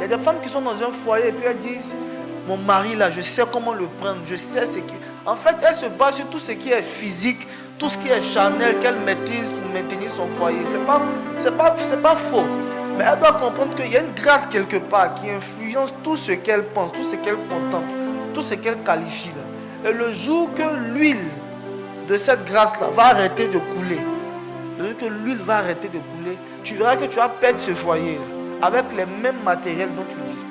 Il y a des femmes qui sont dans un foyer et puis elles disent, mon mari là, je sais comment le prendre, je sais ce qui... En fait, elle se base sur tout ce qui est physique, tout ce qui est charnel qu'elle maîtrise pour maintenir son foyer. C'est pas faux. Mais elle doit comprendre qu'il y a une grâce quelque part qui influence tout ce qu'elle pense, tout ce qu'elle contemple, tout ce qu'elle qualifie là. Et le jour que l'huile de cette grâce-là va arrêter de couler, le jour que l'huile va arrêter de couler, tu verras que tu vas perdre ce foyer là, avec les mêmes matériels dont tu disposes.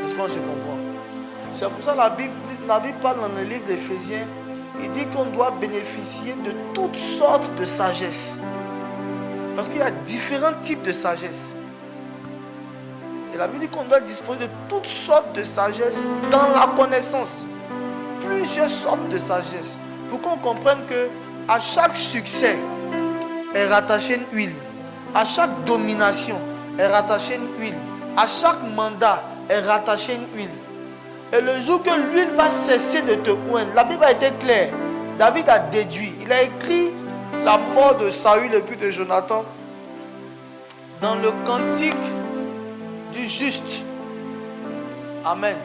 Est-ce qu'on se comprend? C'est pour ça que la Bible parle dans le livre d'Éphésiens. Il dit qu'on doit bénéficier de toutes sortes de sagesse. Parce qu'il y a différents types de sagesse. Et la Bible dit qu'on doit disposer de toutes sortes de sagesse dans la connaissance. Plusieurs sortes de sagesse. Pour qu'on comprenne que à chaque succès est rattachée une huile. À chaque domination est rattachée une huile. À chaque mandat est rattachée une huile. Et le jour que l'huile va cesser de te oindre, la Bible a été claire. David a déduit. Il a écrit la mort de Saül et puis de Jonathan dans le cantique du juste. Amen.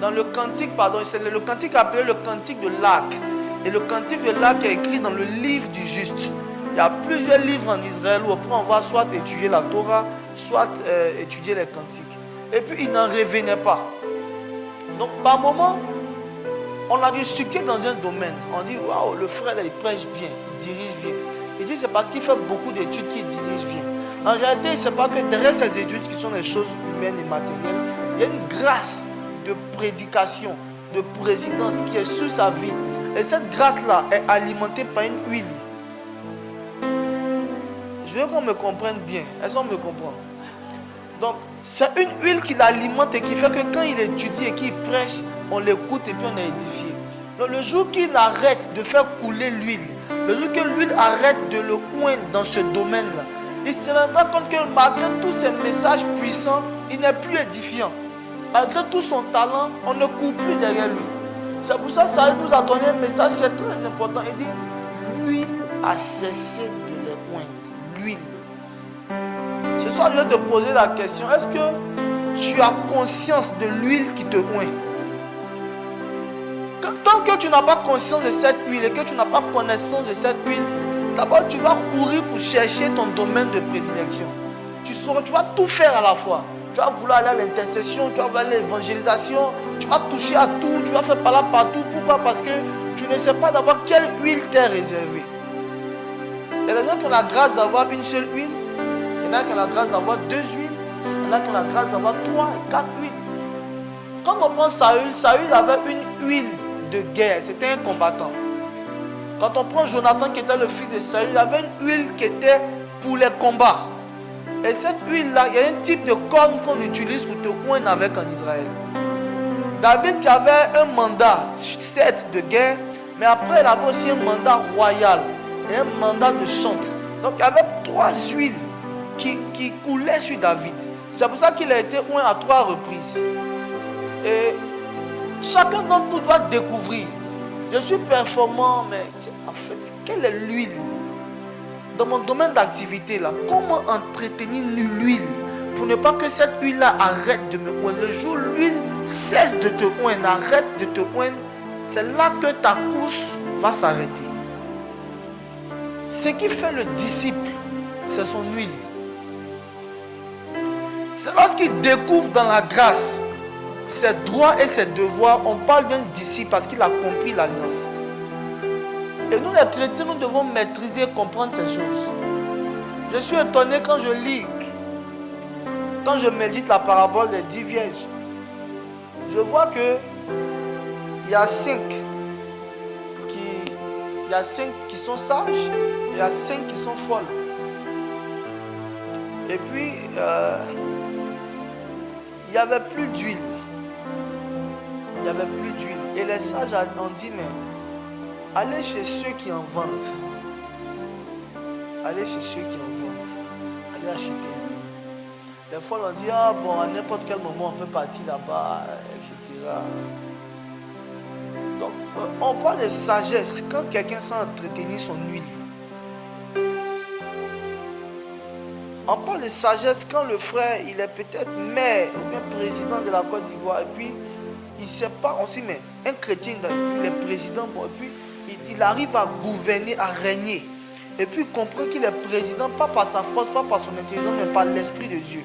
Dans le cantique, c'est le cantique appelé le cantique de l'arc. Et le cantique de l'arc est écrit dans le livre du juste. Il y a plusieurs livres en Israël où après on va soit étudier la Torah, soit étudier les cantiques. Et puis il n'en revenait pas. Donc par moment, on a du succès dans un domaine. On dit, waouh, le frère là, il prêche bien, il dirige bien. Il dit, c'est parce qu'il fait beaucoup d'études qu'il dirige bien. En réalité, ce n'est pas que derrière ces études qui sont des choses humaines et matérielles, il y a une grâce de prédication, de présidence qui est sur sa vie. Et cette grâce-là est alimentée par une huile. Je veux qu'on me comprenne bien. Est-ce qu'on me comprend? Donc, c'est une huile qui l'alimente et qui fait que quand il étudie et qu'il prêche, on l'écoute et puis on est édifié. Donc, le jour qu'il arrête de faire couler l'huile, le jour que l'huile arrête de le oindre dans ce domaine-là, il se rendra compte que malgré tous ces messages puissants, il n'est plus édifiant. Malgré tout son talent, on ne court plus derrière lui. C'est pour ça que Saül nous a donné un message qui est très important. Il dit, l'huile a cessé de les oindre. L'huile. Ce soir, je vais te poser la question. Est-ce que tu as conscience de l'huile qui te oint? Tant que tu n'as pas conscience de cette huile et que tu n'as pas connaissance de cette huile, d'abord tu vas courir pour chercher ton domaine de prédilection. Tu vas tout faire à la fois. Tu vas vouloir aller à l'intercession, tu vas vouloir aller à l'évangélisation, tu vas toucher à tout, tu vas faire par là partout. Pourquoi? Parce que tu ne sais pas d'abord quelle huile t'est réservée. Il y a des gens qui ont la grâce d'avoir une seule huile. Il y en a qui ont la grâce d'avoir 2 huiles. Il y en a qui ont la grâce d'avoir 3 et 4 huiles. Quand on prend Saül, Saül avait une huile de guerre. C'était un combattant. Quand on prend Jonathan qui était le fils de Saül, il avait une huile qui était pour les combats. Et cette huile-là, il y a un type de corne qu'on utilise pour te oindre avec en Israël. David qui avait un mandat, certes de guerre, mais après il avait aussi un mandat royal et un mandat de chantre. Donc il y avait 3 huiles qui coulaient sur David. C'est pour ça qu'il a été oint à 3 reprises. Et chacun d'entre nous doit découvrir. Je suis performant, mais en fait, quelle est l'huile? Dans mon domaine d'activité, là, comment entretenir l'huile pour ne pas que cette huile-là arrête de me oindre? Le jour où l'huile cesse de te oindre, arrête de te oindre, c'est là que ta course va s'arrêter. Ce qui fait le disciple, c'est son huile. C'est lorsqu'il découvre dans la grâce ses droits et ses devoirs, on parle d'un disciple parce qu'il a compris l'alliance. Et nous les chrétiens, nous devons maîtriser et comprendre ces choses. Je suis étonné quand je lis, quand je médite la parabole des 10 vierges. Je vois que il y a 5 qui sont sages et il y a 5 qui sont folles. Et puis, il n'y avait plus d'huile. Il n'y avait plus d'huile. Et les sages ont dit, mais allez chez ceux qui en vendent. Allez chez ceux qui en vendent. Allez acheter l'huile. Les folles ont dit, ah bon, à n'importe quel moment, on peut partir là-bas, etc. Donc, on parle de sagesse. Quand quelqu'un sait entretenir son huile, On parle de sagesse quand le frère, il est peut-être maire ou bien président de la Côte d'Ivoire. Et puis, il ne sait pas, on se dit, mais un chrétien, il est président, bon, et puis il arrive à gouverner, à régner. Et puis il comprend qu'il est président, pas par sa force, pas par son intelligence, mais par l'Esprit de Dieu.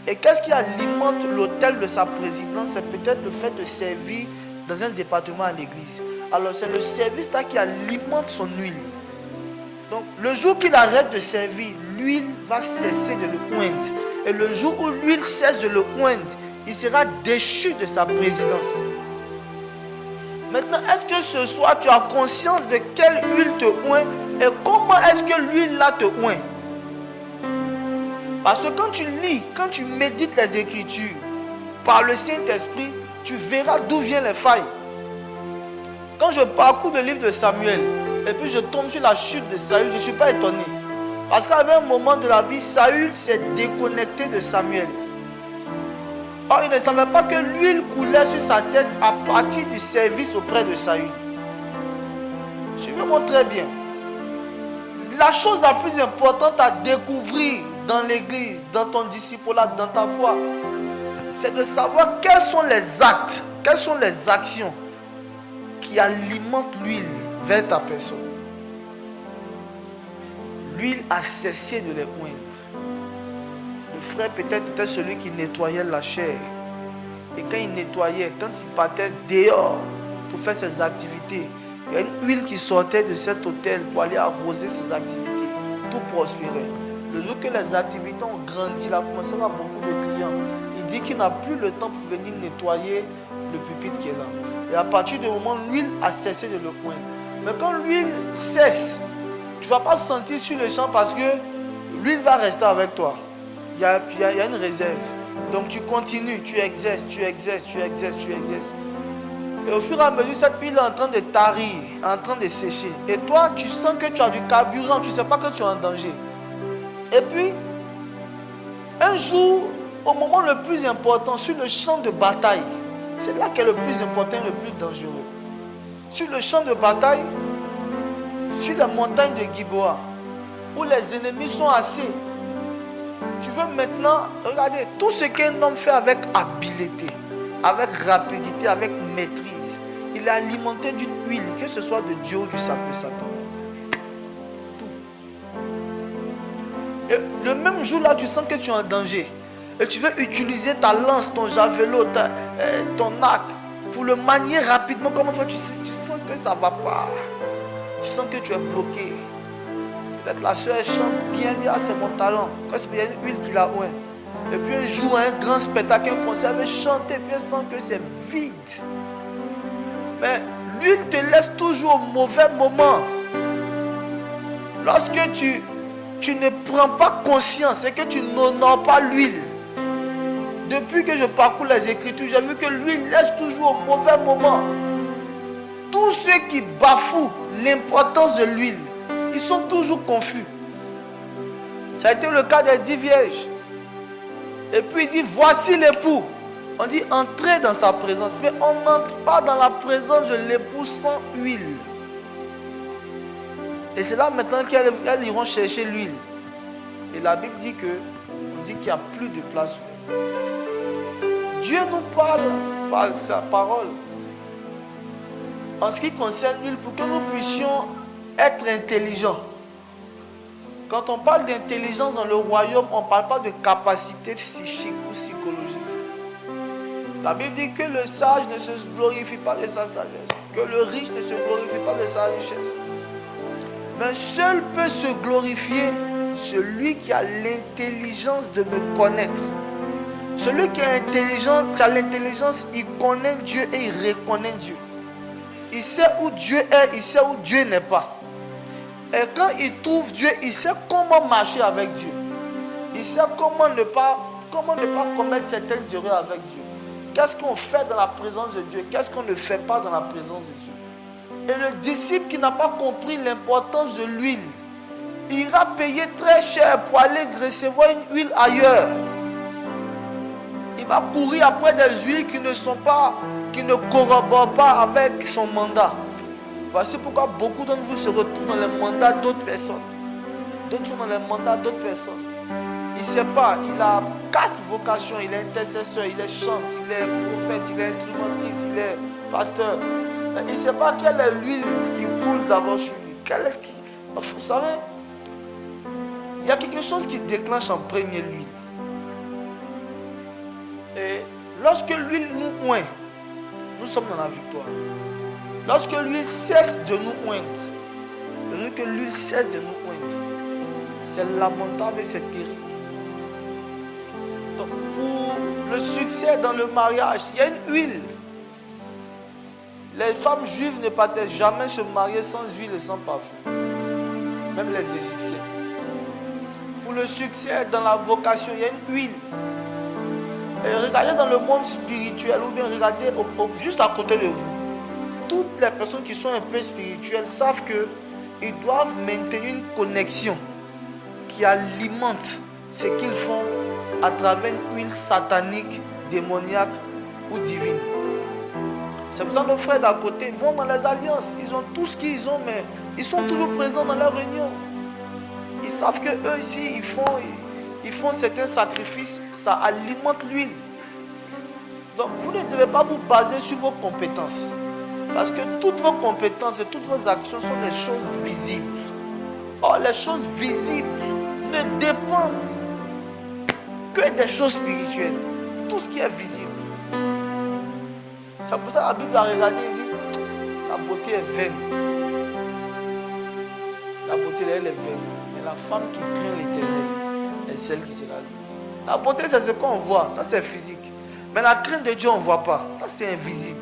Et qu'est-ce qui alimente l'autel de sa présidence? C'est peut-être le fait de servir dans un département à l'église. Alors c'est le service là qui alimente son huile. Donc le jour qu'il arrête de servir, l'huile va cesser de le oindre. Et le jour où l'huile cesse de le oindre, il sera déchu de sa présidence. Maintenant, est-ce que ce soir tu as conscience de quelle huile te oint et comment est-ce que l'huile là te oint? Parce que quand tu lis, quand tu médites les Écritures par le Saint-Esprit, tu verras d'où viennent les failles. Quand je parcours le livre de Samuel et puis je tombe sur la chute de Saül, je ne suis pas étonné. Parce qu'à un moment de la vie, Saül s'est déconnecté de Samuel. Or, il ne savait pas que l'huile coulait sur sa tête à partir du service auprès de Saül. Suivez-moi très bien. La chose la plus importante à découvrir dans l'église, dans ton discipulat, dans ta foi, c'est de savoir quels sont les actes, quelles sont les actions qui alimentent l'huile vers ta personne. L'huile a cessé de les oindre. Le frère peut-être était celui qui nettoyait la chair. Et quand il nettoyait, quand il partait dehors pour faire ses activités, il y a une huile qui sortait de cet hôtel pour aller arroser ses activités. Tout prospérait. Le jour que les activités ont grandi, il a commencé à avoir beaucoup de clients. Il dit qu'il n'a plus le temps pour venir nettoyer le pupitre qui est là. Et à partir du moment où l'huile a cessé de le oindre. Mais quand l'huile cesse, tu ne vas pas sentir sur le champ parce que l'huile va rester avec toi. Il y a une réserve. Donc tu continues, tu exerces. Et au fur et à mesure, cette huile est en train de tarir, en train de sécher. Et toi, tu sens que tu as du carburant, tu ne sais pas que tu es en danger. Et puis, un jour, au moment le plus important, sur le champ de bataille, c'est là qu'est le plus important et le plus dangereux. Sur le champ de bataille, sur la montagne de Giboa, où les ennemis sont assis, tu veux maintenant regarder tout ce qu'un homme fait avec habileté, avec rapidité, avec maîtrise. Il est alimenté d'une huile, que ce soit de Dieu ou du Satan. Tout. Et le même jour là, tu sens que tu es en danger. Et tu veux utiliser ta lance, ton javelot, ton arc, pour le manier rapidement. Comment tu sens que ça ne va pas. Tu sens que tu es bloqué. Peut-être la soeur chante bien, dit, ah c'est mon talent. Parce qu'il y a une huile qui la oint. Et puis un jour, un grand spectacle, un concert, elle veut chanter, puis elle sent que c'est vide. Mais l'huile te laisse toujours au mauvais moment. Lorsque tu ne prends pas conscience et que tu n'honores pas l'huile. Depuis que je parcours les Écritures, j'ai vu que l'huile laisse toujours au mauvais moment. Tous ceux qui bafouent l'importance de l'huile, ils sont toujours confus. Ça a été le cas des 10 vierges. Et puis il dit, voici l'époux. On dit, entrez dans sa présence. Mais on n'entre pas dans la présence de l'époux sans huile. Et c'est là maintenant qu'elles iront chercher l'huile. Et la Bible dit qu'il n'y a plus de place. Dieu nous parle par sa parole. En ce qui concerne l'huile, pour que nous puissions être intelligents. Quand on parle d'intelligence dans le royaume, on ne parle pas de capacité psychique ou psychologique. La Bible dit que le sage ne se glorifie pas de sa sagesse, que le riche ne se glorifie pas de sa richesse. Mais seul peut se glorifier celui qui a l'intelligence de me connaître. Celui qui a l'intelligence, il connaît Dieu et il reconnaît Dieu. Il sait où Dieu est, il sait où Dieu n'est pas. Et quand il trouve Dieu, il sait comment marcher avec Dieu. Il sait comment ne pas commettre certaines erreurs avec Dieu. Qu'est-ce qu'on fait dans la présence de Dieu? Qu'est-ce qu'on ne fait pas dans la présence de Dieu? Et le disciple qui n'a pas compris l'importance de l'huile, il ira payer très cher pour aller recevoir une huile ailleurs. Il va courir après des huiles qui ne corroborent pas avec son mandat. Voici pourquoi beaucoup d'entre vous se retrouvent dans les mandats d'autres personnes. D'autres sont dans les mandats d'autres personnes. ne sait pas, il a 4 vocations, il est intercesseur, il est chante, il est prophète, il est instrumentiste, il est pasteur. Mais il ne sait pas quelle est l'huile qui coule d'abord sur lui. Quelle est-ce qui... Vous savez, il y a quelque chose qui déclenche en premier l'huile. Et lorsque l'huile nous oint, nous sommes dans la victoire. Lorsque l'huile cesse de nous oindre, que l'huile cesse de nous oindre, c'est lamentable et c'est terrible. Donc pour le succès dans le mariage, il y a une huile. Les femmes juives ne partaient jamais se marier sans huile et sans parfum. Même les Égyptiens. Pour le succès dans la vocation, il y a une huile. Et regardez dans le monde spirituel, ou bien regardez juste à côté de vous. Toutes les personnes qui sont un peu spirituelles savent qu'ils doivent maintenir une connexion qui alimente ce qu'ils font à travers une huile satanique, démoniaque ou divine. C'est pour ça que nos frères d'à côté vont dans les alliances. Ils ont tout ce qu'ils ont, mais ils sont toujours présents dans leurs réunions. Ils savent qu'eux ici, ils font certains sacrifices, ça alimente l'huile. Donc vous ne devez pas vous baser sur vos compétences. Parce que toutes vos compétences et toutes vos actions sont des choses visibles. Or, les choses visibles ne dépendent que des choses spirituelles. Tout ce qui est visible. C'est pour ça que la Bible a regardé et dit, la beauté est vaine. La beauté, elle est vaine. Mais la femme qui craint l'Éternel est celle qui sera louée. La beauté, c'est ce qu'on voit. Ça, c'est physique. Mais la crainte de Dieu, on ne voit pas. Ça, c'est invisible.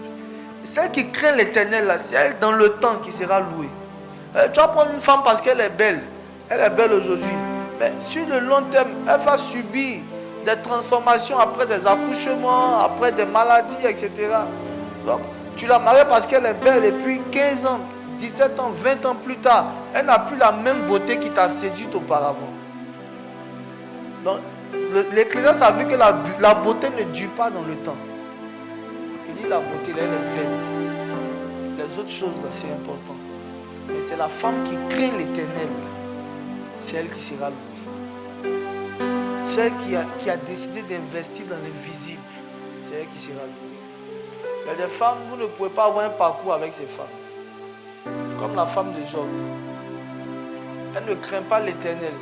Celle qui craint l'Éternel, c'est elle dans le temps qui sera louée. Tu vas prendre une femme parce qu'elle est belle. Elle est belle aujourd'hui. Mais sur le long terme, elle va subir des transformations après des accouchements, après des maladies, etc. Donc, tu la maries parce qu'elle est belle et puis 15 ans, 17 ans, 20 ans plus tard, elle n'a plus la même beauté qui t'a séduite auparavant. Donc, l'Ecclésiaste a vu que la beauté ne dure pas dans le temps. Il dit la beauté, elle est vaine. Les autres choses, là, c'est important. Mais c'est la femme qui craint l'Éternel. C'est elle qui sera louée. Celle qui a décidé d'investir dans l'invisible, c'est elle qui sera louée. Il y a des femmes, vous ne pouvez pas avoir un parcours avec ces femmes. Comme la femme de Job. Elle ne craint pas l'Éternel.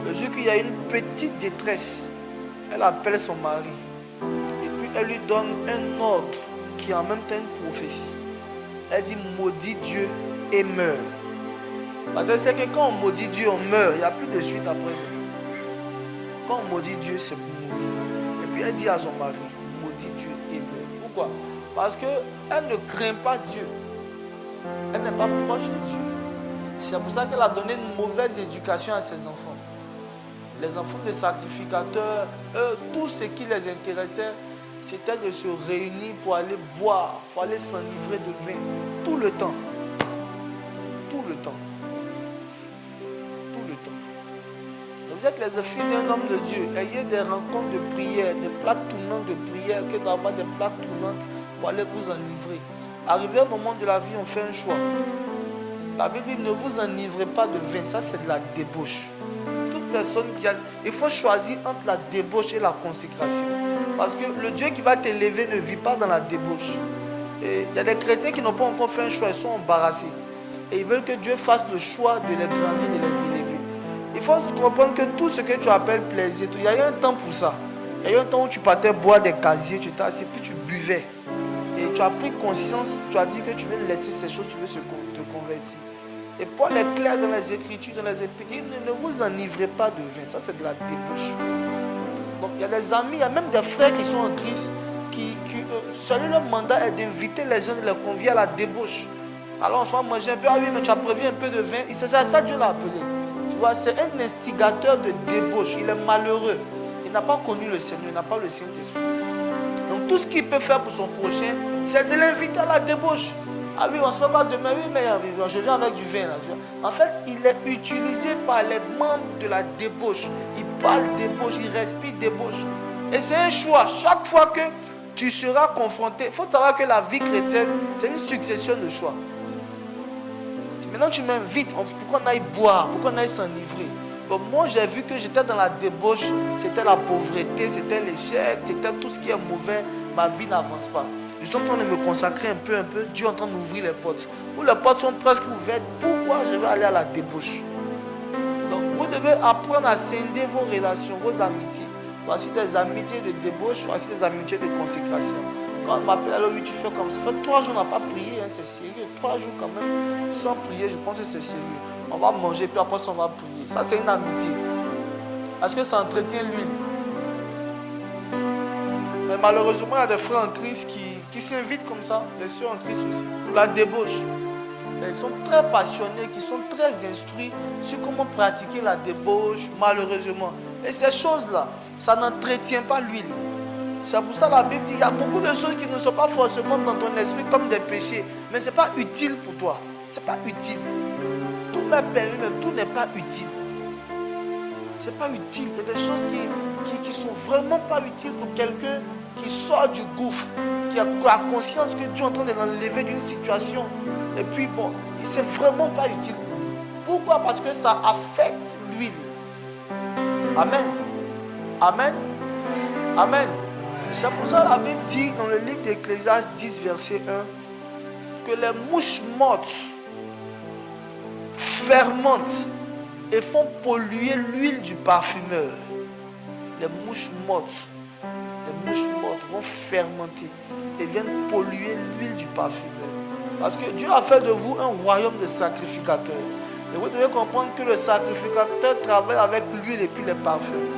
Le jour qu'il y a une petite détresse, elle appelle son mari. Et puis elle lui donne un ordre qui est en même temps une prophétie. Elle dit maudit Dieu et meurt. Parce que c'est que quand on maudit Dieu, on meurt. Il n'y a plus de suite après ça. Quand on maudit Dieu, c'est pour mourir. Et puis elle dit à son mari, maudit Dieu et meurt. Pourquoi? Parce qu'elle ne craint pas Dieu. Elle n'est pas proche de Dieu. C'est pour ça qu'elle a donné une mauvaise éducation à ses enfants. Les enfants des sacrificateurs, eux, tout ce qui les intéressait, c'était de se réunir pour aller boire, pour aller s'enivrer de vin. Tout le temps. Tout le temps. Tout le temps. Donc vous êtes les fils d'un homme de Dieu. Ayez des rencontres de prière, des plaques tournantes de prière, que d'avoir des plaques tournantes pour aller vous enivrer. Arrivé au moment de la vie, on fait un choix. La Bible dit ne vous enivrez pas de vin. Ça, c'est de la débauche. Toute personne qui a... Il faut choisir entre la débauche et la consécration. Parce que le Dieu qui va t'élever ne vit pas dans la débauche. Et il y a des chrétiens qui n'ont pas encore fait un choix. Ils sont embarrassés. Et ils veulent que Dieu fasse le choix de les grandir, de les élever. Il faut comprendre que tout ce que tu appelles plaisir, il y a eu un temps pour ça. Il y a eu un temps où tu partais boire des casiers, tu t'es assis, puis tu buvais. Et tu as pris conscience, tu as dit que tu veux laisser ces choses, tu veux te convertir. Et Paul est clair dans les Écritures, dans les Épîtres, ne vous enivrez pas de vin. Ça, c'est de la débauche. Donc, il y a des amis, il y a même des frères qui sont en Christ, seul leur mandat est d'inviter les gens, de les convier à la débauche. Alors, on se va manger un peu, ah oui, mais tu as prévu un peu de vin. C'est ça Dieu l'a appelé. Tu vois, c'est un instigateur de débauche. Il est malheureux. Il n'a pas connu le Seigneur, il n'a pas le Saint-Esprit. Donc, tout ce qu'il peut faire pour son prochain, c'est de l'inviter à la débauche. Ah oui, on se fait pas demain, oui, mais je viens avec du vin. Là. En fait, il est utilisé par les membres de la débauche. Il parle débauche, il respire débauche. Et c'est un choix. Chaque fois que tu seras confronté, il faut savoir que la vie chrétienne, c'est une succession de choix. Maintenant, tu m'invites, pourquoi on aille boire, pourquoi on aille s'enivrer. Bon, moi, j'ai vu que j'étais dans la débauche, c'était la pauvreté, c'était l'échec, c'était tout ce qui est mauvais. Ma vie n'avance pas. Je suis en train de me consacrer un peu. Dieu est en train d'ouvrir les portes. Où les portes sont presque ouvertes, pourquoi je vais aller à la débauche? Donc, vous devez apprendre à scinder vos relations, vos amitiés. Voici des amitiés de débauche, voici des amitiés de consécration. Quand on m'appelle, alors oui, tu fais comme ça. Ça fait 3 jours, on n'a pas prié, hein, c'est sérieux. 3 jours quand même, sans prier, je pense que c'est sérieux. On va manger, puis après ça, on va prier. Ça, c'est une amitié. Parce que ça entretient l'huile. Mais malheureusement, il y a des frères en Christ qui s'invitent comme ça, des soeurs en Christ aussi, pour la débauche. Ils sont très passionnés, qui sont très instruits sur comment pratiquer la débauche, malheureusement. Et ces choses-là, ça n'entretient pas l'huile. C'est pour ça que la Bible dit qu'il y a beaucoup de choses qui ne sont pas forcément dans ton esprit comme des péchés. Mais ce n'est pas utile pour toi. Ce n'est pas utile. Tout m'est permis, mais tout n'est pas utile. Ce n'est pas utile. Il y a des choses qui ne sont vraiment pas utiles pour quelqu'un qui sort du gouffre, qui a conscience que Dieu est en train de l'enlever d'une situation. Et puis bon, c'est vraiment pas utile. Pourquoi? Parce que ça affecte l'huile. Amen. Amen. Amen. C'est pour ça que la Bible dit dans le livre d'Ecclésiaste 10, verset 1, que les mouches mortes fermentent et font polluer l'huile du parfumeur. Les mouches mortes vont fermenter et viennent polluer l'huile du parfumeur. Parce que Dieu a fait de vous un royaume de sacrificateurs. Et vous devez comprendre que le sacrificateur travaille avec l'huile et puis les parfums.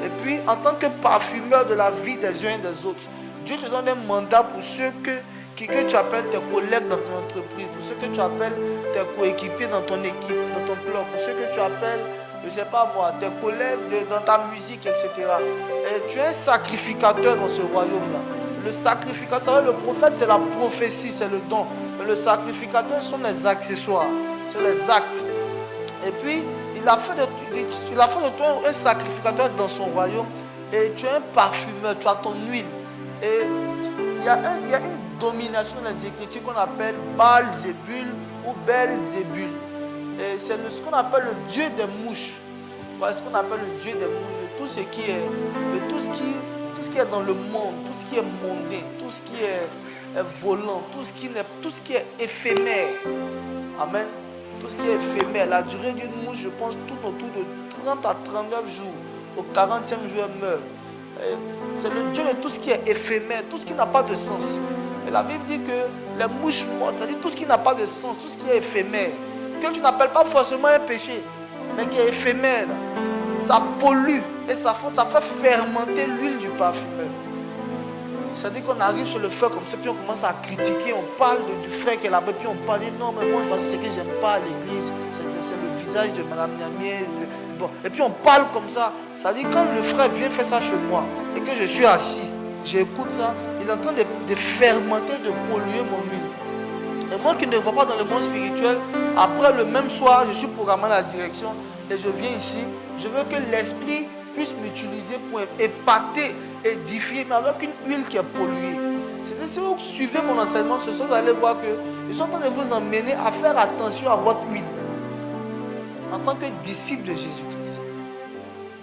Et puis, en tant que parfumeur de la vie des uns et des autres, Dieu te donne un mandat pour ceux que tu appelles tes collègues dans ton entreprise, pour ceux que tu appelles tes coéquipiers dans ton équipe, dans ton club, pour ceux que tu appelles, je ne sais pas moi, tes collègues dans ta musique, etc. Et tu es un sacrificateur dans ce royaume-là. Le sacrificateur, le prophète, c'est la prophétie, c'est le don. Mais le sacrificateur sont les accessoires, c'est les actes. Et puis, il a fait de toi un sacrificateur dans son royaume. Et tu es un parfumeur, tu as ton huile. Et il y a une domination dans les Écritures qu'on appelle Baal-Zébul ou Bel-Zébul. Et c'est ce qu'on appelle le dieu des mouches. Voilà ce qu'on appelle le dieu des mouches. De tout ce qui est dans le monde, tout ce qui est mondain, tout ce qui est volant, tout ce qui est éphémère. Amen. Tout ce qui est éphémère, la durée d'une mouche, je pense, tout autour de 30 à 39 jours. Au 40e jour, elle meurt. C'est le Dieu de tout ce qui est éphémère, tout ce qui n'a pas de sens. Et la Bible dit que les mouches mortes, c'est-à-dire tout ce qui n'a pas de sens, tout ce qui est éphémère, que tu n'appelles pas forcément un péché, mais qui est éphémère, ça pollue et ça fait fermenter l'huile du parfumeur. C'est-à-dire qu'on arrive sur le feu comme ça, puis on commence à critiquer, on parle du frère qui est là-bas, puis on parle, non, mais moi, c'est ce que j'aime pas à l'église, c'est le visage de Madame Niamier. Bon. Et puis on parle comme ça. C'est-à-dire quand le frère vient faire ça chez moi, et que je suis assis, j'écoute ça, il est en train de fermenter, de polluer mon huile. Et moi qui ne vois pas dans le monde spirituel, après le même soir, je suis programmé à la direction, et je viens ici, je veux que l'esprit puisse m'utiliser pour épater, édifier, mais avec une huile qui est polluée. Si vous suivez mon enseignement ce soir, vous allez voir que je suis en train de vous emmener à faire attention à votre huile en tant que disciple de Jésus-Christ.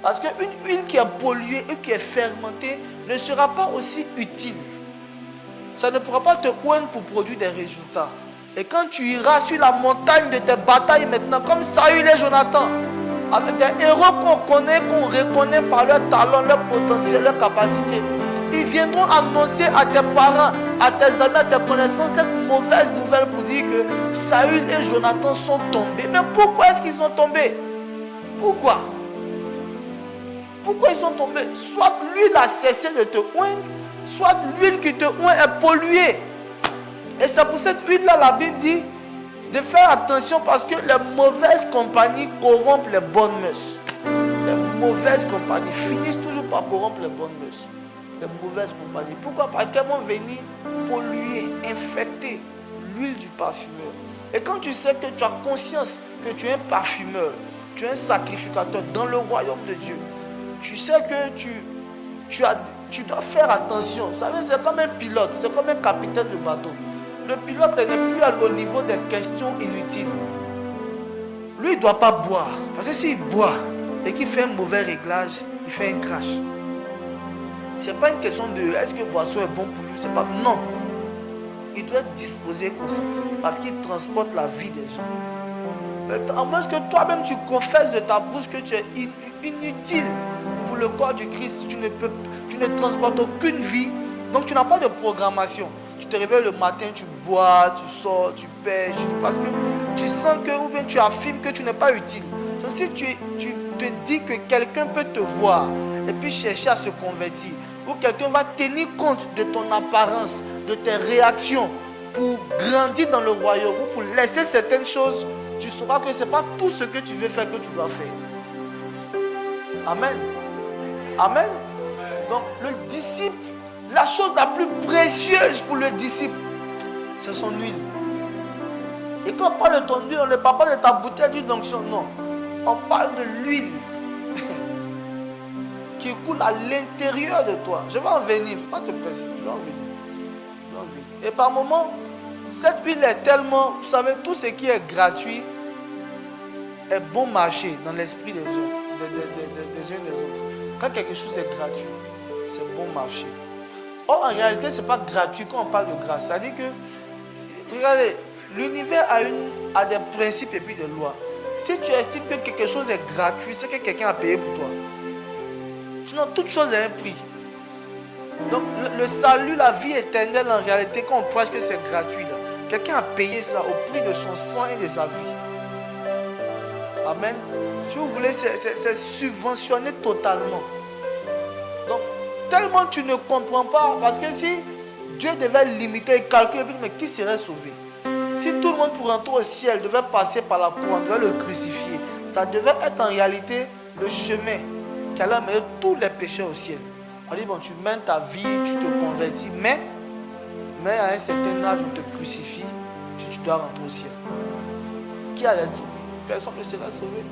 Parce qu'une huile qui est polluée et qui est fermentée ne sera pas aussi utile. Ça ne pourra pas te oindre pour produire des résultats. Et quand tu iras sur la montagne de tes batailles maintenant, comme Saül et Jonathan, avec des héros qu'on connaît, qu'on reconnaît par leur talent, leur potentiel, leur capacité, ils viendront annoncer à tes parents, à tes amis, à tes connaissances cette mauvaise nouvelle pour dire que Saül et Jonathan sont tombés. Mais pourquoi est-ce qu'ils sont tombés? Pourquoi? Pourquoi ils sont tombés? Soit l'huile a cessé de te oindre, soit l'huile qui te oint est polluée. Et c'est pour cette huile-là, la Bible dit de faire attention parce que les mauvaises compagnies corrompent les bonnes mœurs. Les mauvaises compagnies finissent toujours par corrompre les bonnes mœurs. Les mauvaises compagnies. Pourquoi? Parce qu'elles vont venir polluer, infecter l'huile du parfumeur. Et quand tu sais que tu as conscience que tu es un parfumeur, tu es un sacrificateur dans le royaume de Dieu, tu sais que tu dois faire attention. Vous savez, c'est comme un pilote, c'est comme un capitaine de bateau. Le pilote n'est plus au niveau des questions inutiles. Lui, il ne doit pas boire. Parce que s'il boit, et qui fait un mauvais réglage, il fait un crash. Ce n'est pas une question de est-ce que le boisson est bon pour lui, c'est pas. Non. Il doit être disposé et concentré parce qu'il transporte la vie des gens. À moins que toi-même tu confesses de ta bouche que tu es inutile pour le corps du Christ, tu ne transportes aucune vie, donc tu n'as pas de programmation. Tu te réveilles le matin, tu bois, tu sors, tu pêches, parce que tu sens que, ou bien tu affirmes que tu n'es pas utile. Donc si tu te dis que quelqu'un peut te voir et puis chercher à se convertir, ou quelqu'un va tenir compte de ton apparence, de tes réactions pour grandir dans le royaume ou pour laisser certaines choses, tu sauras que ce n'est pas tout ce que tu veux faire que tu dois faire. Amen. Amen. Donc le disciple, la chose la plus précieuse pour le disciple, c'est son huile. Et quand on parle de ton huile, on ne parle pas de ta bouteille d'huile d'onction, non. On parle de l'huile qui coule à l'intérieur de toi. Je vais en venir, il ne faut pas te presser, je vais en venir. Et par moments, cette huile est tellement, vous savez, tout ce qui est gratuit est bon marché dans l'esprit des uns et des autres. Quand quelque chose est gratuit, c'est bon marché. Or, en réalité, ce n'est pas gratuit quand on parle de grâce. C'est-à-dire que, regardez, l'univers a des principes et puis des lois. Si tu estimes que quelque chose est gratuit, c'est que quelqu'un a payé pour toi. Sinon, toute chose a un prix. Donc, le salut, la vie éternelle, en réalité, quand on pense que c'est gratuit, quelqu'un a payé ça au prix de son sang et de sa vie. Amen. Si vous voulez, c'est subventionné totalement. Donc, tellement tu ne comprends pas, parce que si Dieu devait limiter et calculer, mais qui serait sauvé? Si tout le monde pour rentrer au ciel devait passer par la croix, on devait le crucifier. Ça devait être en réalité le chemin qui allait mener tous les péchés au ciel. On dit, bon, tu mènes ta vie, tu te convertis, mais à un certain âge, on te crucifie, tu dois rentrer au ciel. Qui allait être sauvé? Personne ne sera sauvé.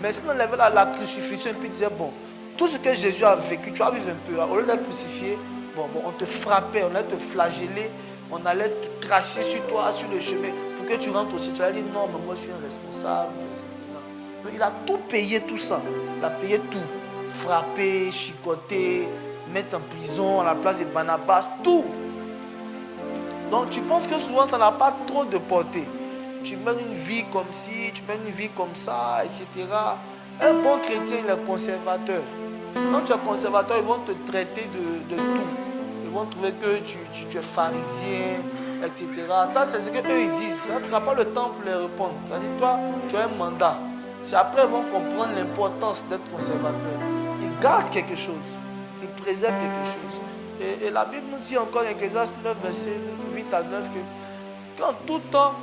Mais si on levait la crucifixion et puis disait, bon, tout ce que Jésus a vécu, tu vas vivre un peu. Au lieu d'être crucifié, bon, on te frappait, on allait te flageller, on allait te cracher sur toi, sur le chemin, pour que tu rentres au ciel. Tu allais dire, non, mais moi je suis un responsable, etc. Donc, il a tout payé, tout ça. Il a payé tout. Frapper, chicoter, mettre en prison à la place de Barnabas, tout. Donc tu penses que souvent ça n'a pas trop de portée. Tu mènes une vie comme ci, tu mènes une vie comme ça, etc. Un bon chrétien, il est conservateur. Quand tu es conservateur, ils vont te traiter de tout. Ils vont trouver que tu es pharisien, etc. Ça, c'est ce qu'eux ils disent. Ça, tu n'as pas le temps pour les répondre. C'est-à-dire, toi, tu as un mandat. C'est après ils vont comprendre l'importance d'être conservateur. Ils gardent quelque chose. Ils préservent quelque chose. Et la Bible nous dit encore dans Ecclésiaste 9, verset 8 à 9, que quand tout temps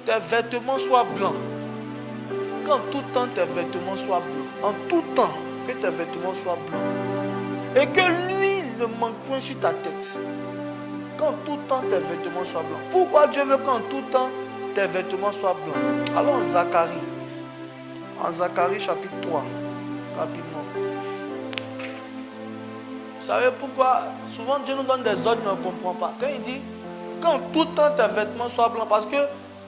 tes vêtements soient blancs, qu'en tout temps tes vêtements soient blancs, en tout temps que tes vêtements soient blancs, et que l'huile ne manque point sur ta tête, qu'en tout temps tes vêtements soient blancs. Pourquoi Dieu veut qu'en tout temps tes vêtements soient blancs? Allons en Zacharie chapitre 3, rapidement. Vous savez pourquoi? Souvent Dieu nous donne des ordres, mais on ne comprend pas. Quand il dit, qu'en tout temps tes vêtements soient blancs, parce que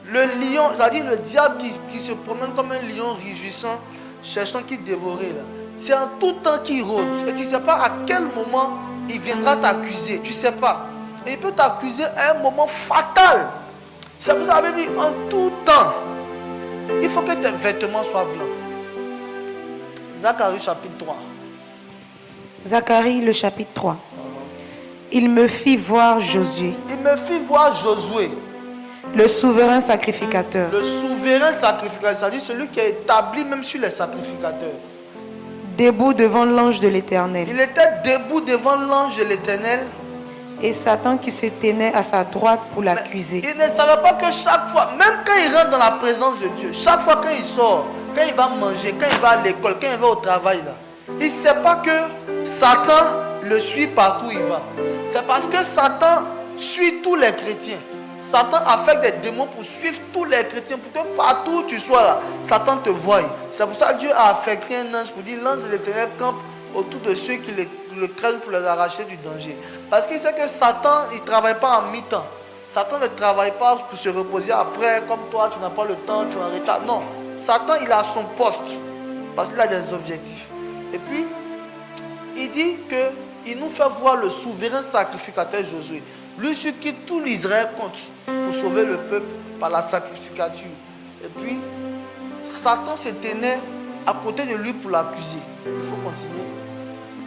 le lion, c'est-à-dire le diable qui se promène comme un lion rugissant, cherchant qui dévorer là. C'est en tout temps qu'il rôde. Et tu ne sais pas à quel moment il viendra t'accuser. Tu ne sais pas. Et il peut t'accuser à un moment fatal. C'est pour ça que vous avez dit, en tout temps, il faut que tes vêtements soient blancs. Zacharie chapitre 3. Zacharie le chapitre 3. Il me fit voir Josué. Il me fit voir Josué. Le souverain sacrificateur. Le souverain sacrificateur, c'est-à-dire celui qui est établi même sur les sacrificateurs. Debout devant l'ange de l'Éternel. Il était debout devant l'ange de l'Éternel. Et Satan qui se tenait à sa droite pour l'accuser. Il ne savait pas que chaque fois, même quand il rentre dans la présence de Dieu, chaque fois quand il sort, quand il va manger, quand il va à l'école, quand il va au travail, là, il ne sait pas que Satan le suit partout où il va. C'est parce que Satan suit tous les chrétiens. Satan affecte des démons pour suivre tous les chrétiens, pour que partout où tu sois là, Satan te voie. C'est pour ça que Dieu a affecté un ange pour dire l'ange de l'Éternel campe autour de ceux qui le craignent pour les arracher du danger. Parce qu'il sait que Satan, il ne travaille pas en mi-temps. Satan ne travaille pas pour se reposer après, comme toi, tu n'as pas le temps, tu es en retard. Non, Satan, il a son poste. parce qu'il a des objectifs. Et puis, il dit qu'il nous fait voir le souverain sacrificateur Josué, lui sur qui tout l'Israël compte pour sauver le peuple par la sacrificature. Et puis, Satan se tenait à côté de lui pour l'accuser. Il faut continuer.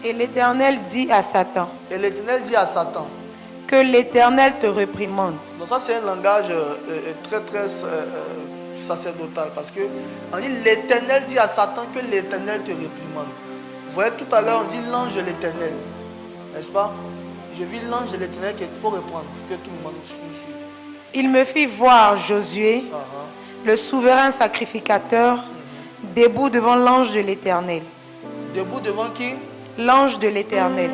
Et l'Éternel dit à Satan, Et l'Éternel dit à Satan, que l'Éternel te réprimande. donc ça c'est un langage très sacerdotal, parce que on dit l'Éternel dit à Satan que l'Éternel te réprimande. Vous voyez, tout à l'heure on dit l'ange de l'Éternel, n'est-ce pas? Je vis l'ange de l'Éternel qu'il faut reprendre pour que tout le monde nous suive. Il me fit voir Josué, le souverain sacrificateur, debout devant l'ange de l'Éternel. Debout devant qui? L'ange de l'Éternel.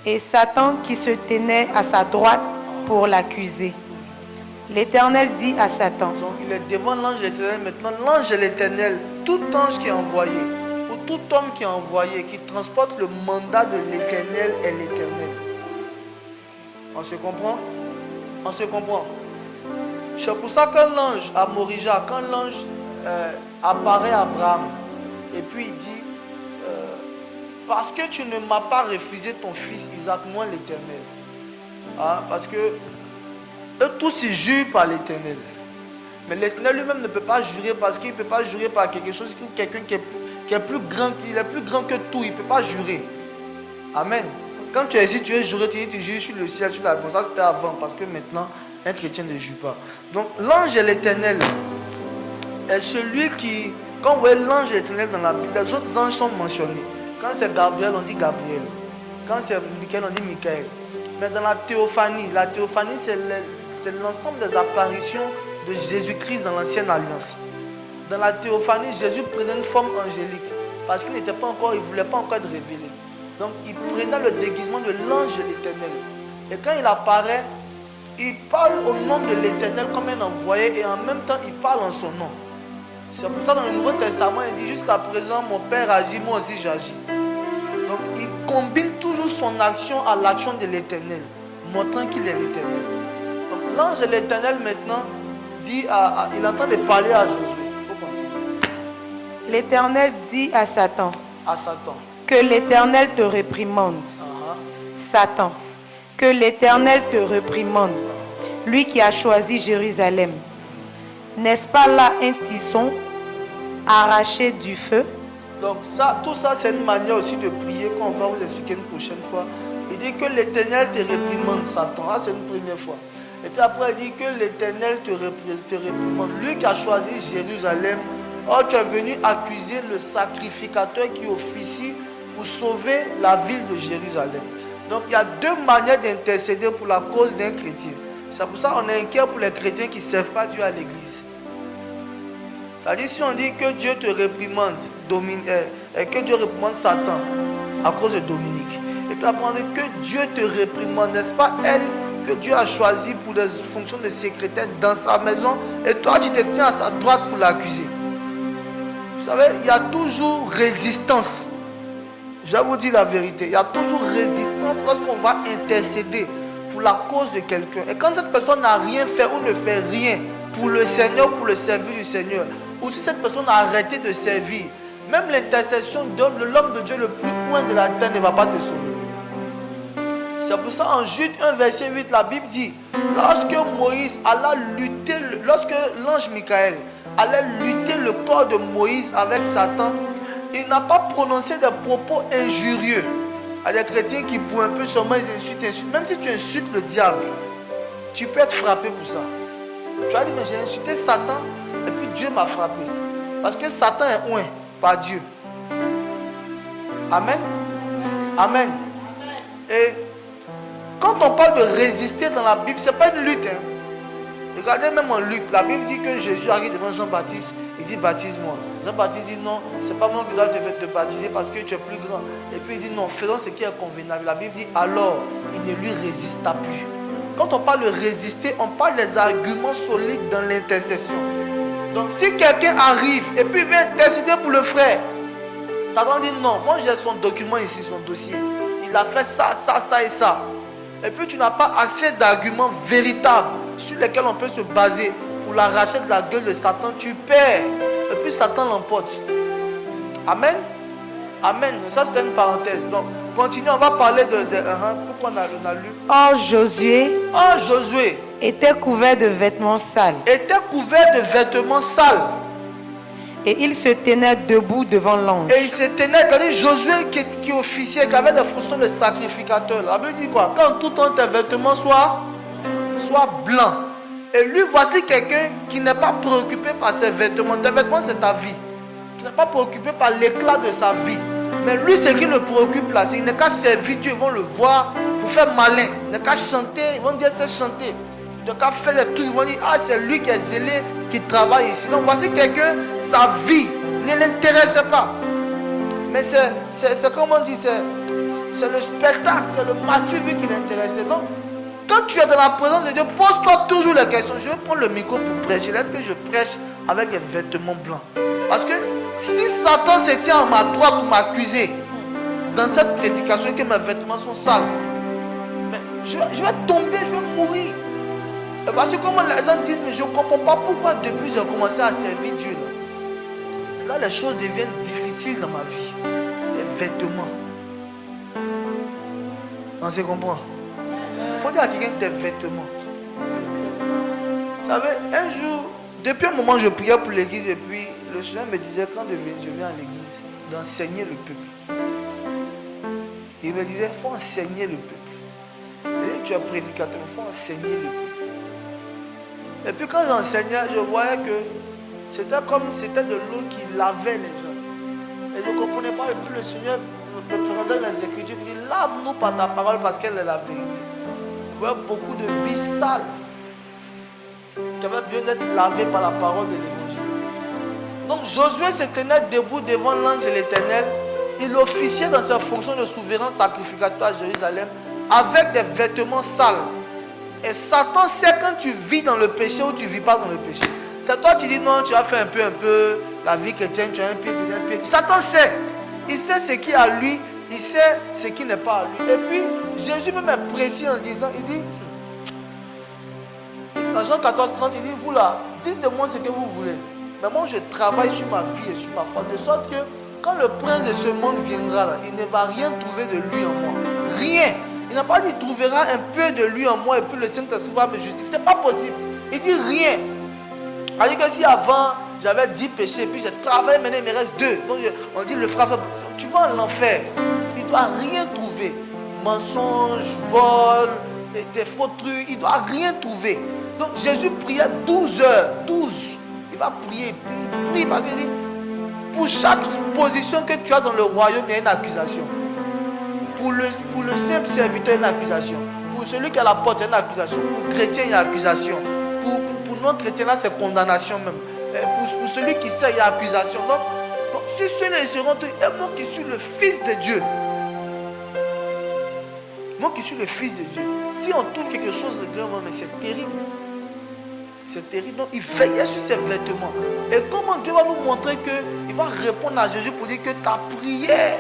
Et Satan qui se tenait à sa droite pour l'accuser. L'Éternel dit à Satan, Donc il est devant l'ange de l'Éternel. Maintenant l'ange de l'Éternel, tout ange qui est envoyé, ou tout homme qui est envoyé, qui transporte le mandat de l'Éternel est l'Éternel. On se comprend? On se comprend. C'est pour ça que l'ange à Morija, quand l'ange apparaît à Abraham, et puis il dit, parce que tu ne m'as pas refusé ton fils Isaac, moi l'Éternel. Parce que eux tous ils jurent par l'Éternel. Mais l'Éternel lui-même ne peut pas jurer, parce qu'il ne peut pas jurer par quelque chose ou quelqu'un qui est plus grand, il est plus grand que tout, il ne peut pas jurer. Amen. Quand tu es ici, tu es juré, tu jures sur le ciel, sur la terre. Ça c'était avant, parce que maintenant, un chrétien ne jure pas. Donc l'ange de l'Éternel est celui qui, quand vous voyez l'ange de l'Éternel dans la Bible, les autres anges sont mentionnés. Quand c'est Gabriel, on dit Gabriel. Quand c'est Michael, on dit Michael. Mais dans la théophanie c'est l'ensemble des apparitions de Jésus-Christ dans l'ancienne alliance. Dans la théophanie, Jésus prenait une forme angélique parce qu'il n'était pas encore, il ne voulait pas encore être révélé. Donc il prenait le déguisement de l'ange de l'Éternel. Et quand il apparaît, il parle au nom de l'Éternel comme un envoyé et en même temps il parle en son nom. C'est pour ça dans le Nouveau Testament, il dit jusqu'à présent mon Père agit, moi aussi j'agis. Donc il combine toujours son action à l'action de l'Éternel, montrant qu'il est l'Éternel. Donc l'ange de l'Éternel maintenant dit, il entend de parler à Josué. Il faut continuer. l'Éternel dit à Satan, que l'Éternel te réprimande. Satan, que l'Éternel te réprimande, lui qui a choisi Jérusalem. N'est-ce pas là un tisson arraché du feu? Donc ça, tout ça c'est une manière aussi de prier qu'on va vous expliquer une prochaine fois. Il dit que l'Éternel te réprimande, Satan. C'est une première fois. Et puis après il dit que l'Éternel te réprimande, lui qui a choisi Jérusalem. Oh, tu es venu accuser le sacrificateur qui officie pour sauver la ville de Jérusalem. Donc il y a deux manières d'intercéder pour la cause d'un chrétien. C'est pour ça qu'on est inquiet pour les chrétiens qui ne servent pas Dieu à l'église. C'est-à-dire si on dit que Dieu te réprimande, que Dieu réprimande Satan à cause de Dominique. Et puis après on dit que Dieu te réprimande, n'est-ce pas elle que Dieu a choisi pour des fonctions de secrétaire dans sa maison et toi tu te tiens à sa droite pour l'accuser. Vous savez, il y a toujours résistance. Je vais vous dire la vérité. Il y a toujours résistance lorsqu'on va intercéder pour la cause de quelqu'un. Et quand cette personne n'a rien fait ou ne fait rien pour le Seigneur, pour le service du Seigneur, ou si cette personne a arrêté de servir, même l'intercession de l'homme de Dieu le plus loin de la terre ne va pas te sauver. C'est pour ça en Jude 1 verset 8, la Bible dit, lorsque Moïse alla lutter, lorsque l'ange Michael allait lutter le corps de Moïse avec Satan, il n'a pas prononcé des propos injurieux à des chrétiens qui pour un peu seulement ils insultent. Même si tu insultes le diable, tu peux être frappé pour ça. Tu as dit, mais j'ai insulté Satan et puis Dieu m'a frappé. Parce que Satan est oint par Dieu. Amen. Amen. Et quand on parle de résister dans la Bible, ce n'est pas une lutte. Regardez même en Luc, la Bible dit que Jésus arrive devant Jean-Baptiste, il dit baptise-moi. Jean-Baptiste dit non, c'est pas moi qui dois te baptiser parce que tu es plus grand. Et puis il dit non, faisons ce qui est convenable. La Bible dit alors, il ne lui résista plus. Quand on parle de résister, on parle des arguments solides dans l'intercession. Donc si quelqu'un arrive et puis vient intercéder pour le frère, Satan dit non, moi j'ai son document ici, son dossier. Il a fait ça, ça, ça et ça. Et puis tu n'as pas assez d'arguments véritables sur lesquels on peut se baser pour l'arracher de la gueule de Satan, tu perds. Et puis Satan l'emporte. Amen. Amen. Ça, c'était une parenthèse. Donc, continue, on va parler de pourquoi on a lu. Or, Josué était couvert de vêtements sales. Et il se tenait debout devant l'ange. Et il se tenait, c'est-à-dire Josué qui officiait, qui avait des fonctions de sacrificateur. La Bible dit quoi? Quand tout temps tes vêtements soient blancs. Et lui, voici quelqu'un qui n'est pas préoccupé par ses vêtements. Tes vêtements, c'est ta vie. Qui n'est pas préoccupé par l'éclat de sa vie. Mais lui, ce qui le préoccupe là, c'est qu'il n'est qu'à servir Dieu, ils vont le voir pour faire malin. Il n'est qu'à chanter, ils vont dire c'est chanter. Il n'est qu'à faire des trucs, ils vont dire ah, c'est lui qui est zélé, qui travaille ici. Donc voici quelqu'un, sa vie ne l'intéressait pas. Mais c'est comme on dit, c'est le spectacle, c'est le mature vie qui l'intéressait. Donc, quand tu es dans la présence de Dieu, pose-toi toujours la question. Je vais prendre le micro pour prêcher. Est-ce que je prêche avec des vêtements blancs? Parce que si Satan se tient à ma droite pour m'accuser dans cette prédication et que mes vêtements sont sales, mais je vais tomber, je vais mourir. Et voici comment les gens disent, mais je ne comprends pas pourquoi depuis j'ai commencé à servir Dieu. C'est là que les choses deviennent difficiles dans ma vie. Les vêtements. On se comprend? Il faut dire à quelqu'un tes vêtements. Vous savez, un jour, depuis un moment, je priais pour l'église et puis le Seigneur me disait, quand je viens à l'église, d'enseigner le peuple. Il me disait, il faut enseigner le peuple. Et tu es prédicateur, il faut enseigner le peuple. Et puis quand j'enseignais, je voyais que c'était comme si c'était de l'eau qui lavait les gens. Et je ne comprenais pas. Et puis le Seigneur me présentait les Écritures, il dit, lave-nous par ta parole parce qu'elle est la vérité. Je voyais beaucoup de vies sales qui avaient besoin d'être lavées par la parole de l'Évangile. Donc Josué se tenait debout devant l'ange de l'Éternel. Il officiait dans sa fonction de souverain sacrificateur à Jérusalem avec des vêtements sales. Et Satan sait quand tu vis dans le péché ou tu ne vis pas dans le péché. C'est toi qui dis non, tu as fait un peu la vie chrétienne, tu as un pied. Satan sait. Il sait ce qui est à lui, il sait ce qui n'est pas à lui. Et puis Jésus même est précis en disant, il dit, dans Jean 14, 30, il dit, vous là, dites-moi ce que vous voulez. Mais moi je travaille sur ma vie et sur ma foi, de sorte que quand le prince de ce monde viendra, là, il ne va rien trouver de lui en moi. Rien. Il n'a pas dit il trouvera un peu de lui en moi et puis le Saint-Esprit va me justifier. Ce n'est pas possible. Il dit rien. C'est-à-dire que si avant j'avais 10 péchés et puis j'ai travaillé, maintenant il me reste 2. Donc on dit le frère, tu vas en enfer. Il ne doit rien trouver. Mensonge, vol, des faux trucs, il ne doit rien trouver. Donc Jésus priait 12 heures. 12. Il va prier. Il prie parce qu'il dit pour chaque position que tu as dans le royaume, il y a une accusation. Pour le simple serviteur, il y a une accusation. Pour celui qui a la porte, il y a une accusation. Pour le chrétien, il y a une accusation. Pour non-chrétien, là, c'est condamnation même. Pour celui qui sait, il y a accusation. Donc si ceux-là seront tous, et moi qui suis le Fils de Dieu. Moi qui suis le Fils de Dieu. Si on trouve quelque chose de grand, mais c'est terrible. C'est terrible. Donc il veillait sur ses vêtements. Et comment Dieu va nous montrer qu'il va répondre à Jésus pour dire que ta prière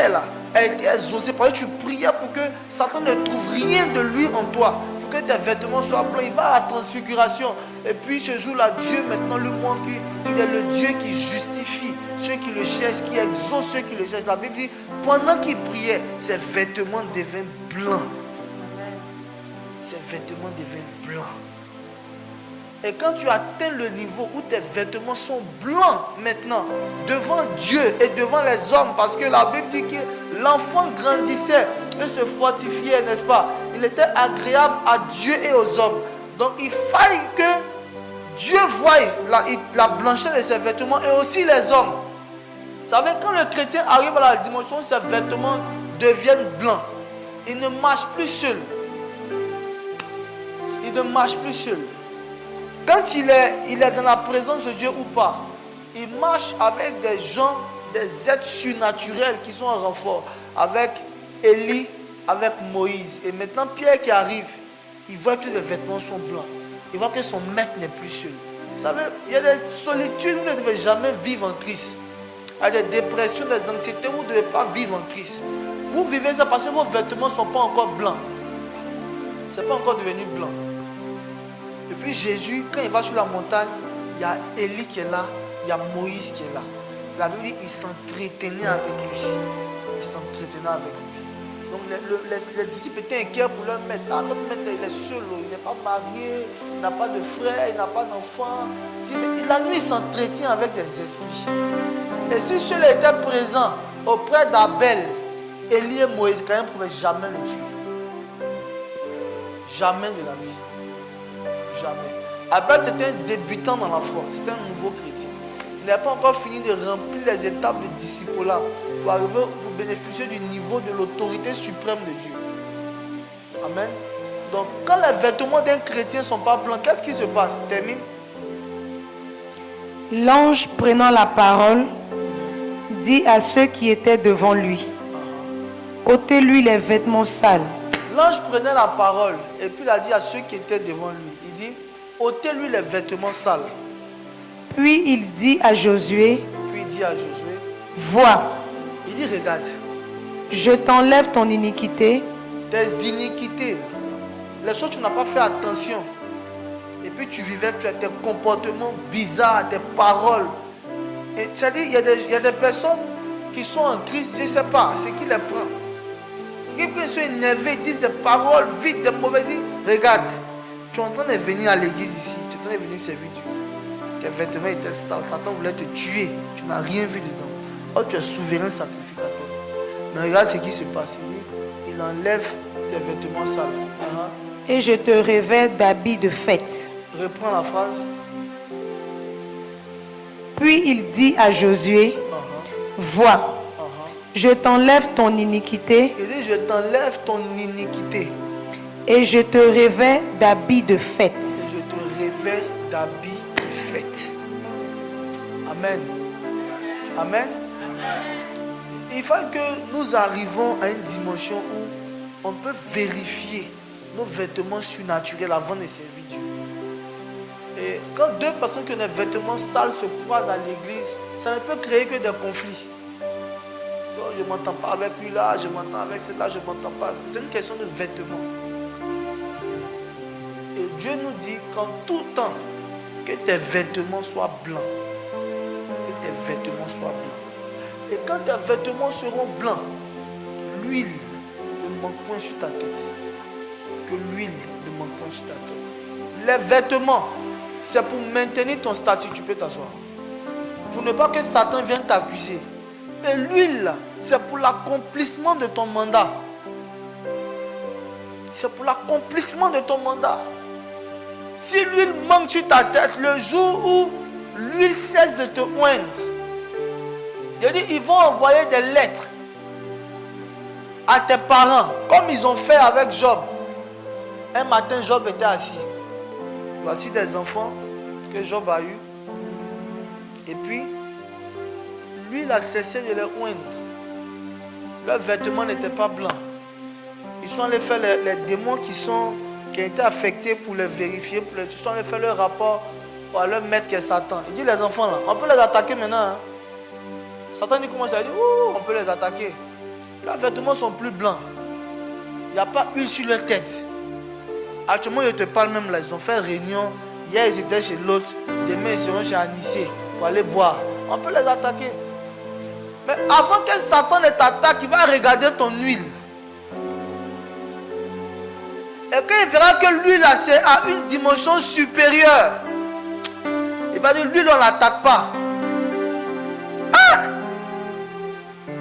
là, a été exaucée. Parce que tu priais pour que Satan ne trouve rien de lui en toi. Pour que tes vêtements soient blancs. Il va à la transfiguration. Et puis ce jour-là, Dieu maintenant lui montre qu'il est le Dieu qui justifie ceux qui le cherchent, qui exauce ceux qui le cherchent. La Bible dit, pendant qu'il priait, ses vêtements deviennent blancs. Ses vêtements deviennent blancs. Et quand tu atteins le niveau où tes vêtements sont blancs maintenant, devant Dieu et devant les hommes, parce que la Bible dit que l'enfant grandissait et se fortifiait, n'est-ce pas? Il était agréable à Dieu et aux hommes. Donc il fallait que Dieu voie la blancheur de ses vêtements et aussi les hommes. Vous savez, quand le chrétien arrive à la dimension où ses vêtements deviennent blancs, il ne marche plus seul. Il ne marche plus seul. Quand il est dans la présence de Dieu ou pas, il marche avec des gens, des êtres surnaturels qui sont en renfort. Avec Élie, avec Moïse. Et maintenant Pierre qui arrive, il voit que les vêtements sont blancs. Il voit que son maître n'est plus seul. Vous savez, il y a des solitudes où vous ne devez jamais vivre en Christ. Il y a des dépressions, des anxiétés où vous ne devez pas vivre en Christ. Vous vivez ça parce que vos vêtements ne sont pas encore blancs. Ce n'est pas encore devenu blanc. Et puis Jésus, quand il va sur la montagne, il y a Élie qui est là, il y a Moïse qui est là. La Bible dit, il s'entretenait avec lui. Il s'entretenait avec lui. Donc les disciples étaient inquiets pour leur maître. Ah, notre maître, il est seul, il n'est pas marié, il n'a pas de frère, il n'a pas d'enfant. Mais la nuit, il s'entretient avec des esprits. Et si ceux-là étaient présents auprès d'Abel, Élie et Moïse, quand même, ne pouvaient jamais le tuer. Jamais de la vie. Jamais. Abel, c'était un débutant dans la foi. C'était un nouveau chrétien. Il n'a pas encore fini de remplir les étapes du disciple-là pour arriver, pour bénéficier du niveau de l'autorité suprême de Dieu. Amen. Donc, quand les vêtements d'un chrétien ne sont pas blancs, qu'est-ce qui se passe? Termine. L'ange, prenant la parole, dit à ceux qui étaient devant lui, ôtez-lui les vêtements sales. L'ange prenait la parole et puis il a dit à ceux qui étaient devant lui, il dit, ôtez-lui les vêtements sales. Puis il dit à Josué, vois. Il dit, regarde. Je t'enlève ton iniquité. Tes iniquités. Les choses tu n'as pas fait attention. Et puis tu vivais, tu as tes comportements bizarres, tes paroles. Et c'est-à-dire, il y a des personnes qui sont en Christ, je ne sais pas, c'est qui les prend. Ils sont énervés, ils disent des paroles vides, des mauvaises. Regarde, tu es en train de venir à l'église ici, tu es en train de venir servir Dieu. Tes vêtements étaient sales, Satan voulait te tuer, tu n'as rien vu dedans. Oh, tu es souverain sacrificateur. Mais regarde ce qui se passe. Il enlève tes vêtements sales. Et je te revêts d'habits de fête. Reprends la phrase. Puis il dit à Josué, vois, je t'enlève ton iniquité. Il dit, je t'enlève ton iniquité. Et je te revêts d'habits de fête. Et je te revêts d'habits de fête. Amen. Amen. Il faut que nous arrivons à une dimension où on peut vérifier nos vêtements surnaturels avant de servir Dieu. Et quand deux personnes qui ont des vêtements sales se croisent à l'église, ça ne peut créer que des conflits. Oh, je ne m'entends pas avec lui là, je m'entends avec celui-là, je ne m'entends pas. C'est une question de vêtements. Et Dieu nous dit qu'en tout temps, que tes vêtements soient blancs. Que tes vêtements soient blancs. Et quand tes vêtements seront blancs, l'huile ne manque point sur ta tête. Que l'huile ne manque point sur ta tête. Les vêtements, c'est pour maintenir ton statut. Tu peux t'asseoir. Pour ne pas que Satan vienne t'accuser. Et l'huile, c'est pour l'accomplissement de ton mandat. C'est pour l'accomplissement de ton mandat. Si l'huile manque sur ta tête, le jour où l'huile cesse de te oindre, il dit, ils vont envoyer des lettres à tes parents, comme ils ont fait avec Job. Un matin, Job était assis. Voici des enfants que Job a eus. Et puis, l'huile a cessé de les oindre. Leurs vêtements n'étaient pas blancs. Ils sont allés faire les démons qui ont été affectés pour les vérifier. Ils sont allés faire leur rapport à leur maître qui est Satan. Il dit, les enfants là, on peut les attaquer maintenant. Hein? Satan dit, comment ça dit, on peut les attaquer. Leurs vêtements sont plus blancs. Il n'y a pas huile sur leur tête. Actuellement, je te parle même là, ils ont fait réunion. Hier, ils étaient chez l'autre. Demain, ils seront chez Anissé pour aller boire. On peut les attaquer. Mais avant que Satan ne t'attaque, il va regarder ton huile. Et quand il verra que l'huile là, c'est à une dimension supérieure, il va dire, l'huile, on ne l'attaque pas. Ah!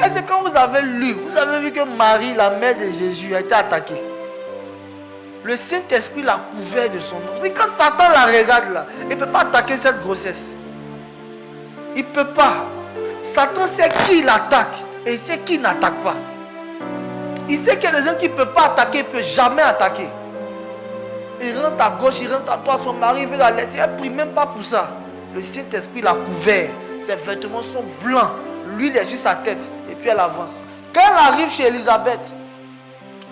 Et c'est quand vous avez lu, vous avez vu que Marie, la mère de Jésus, a été attaquée. Le Saint-Esprit l'a couvert de son nom. C'est quand Satan la regarde là, il ne peut pas attaquer cette grossesse. Il ne peut pas. Satan sait qui il attaque et il sait qui n'attaque pas. Il sait qu'il y a des gens qui ne peuvent pas attaquer, il ne peut jamais attaquer. Il rentre à gauche, il rentre à droite, son mari veut la laisser, elle ne prie même pas pour ça. Le Saint-Esprit l'a couvert. Ses vêtements sont blancs, l'huile est sur sa tête et puis elle avance. Quand elle arrive chez Élisabeth,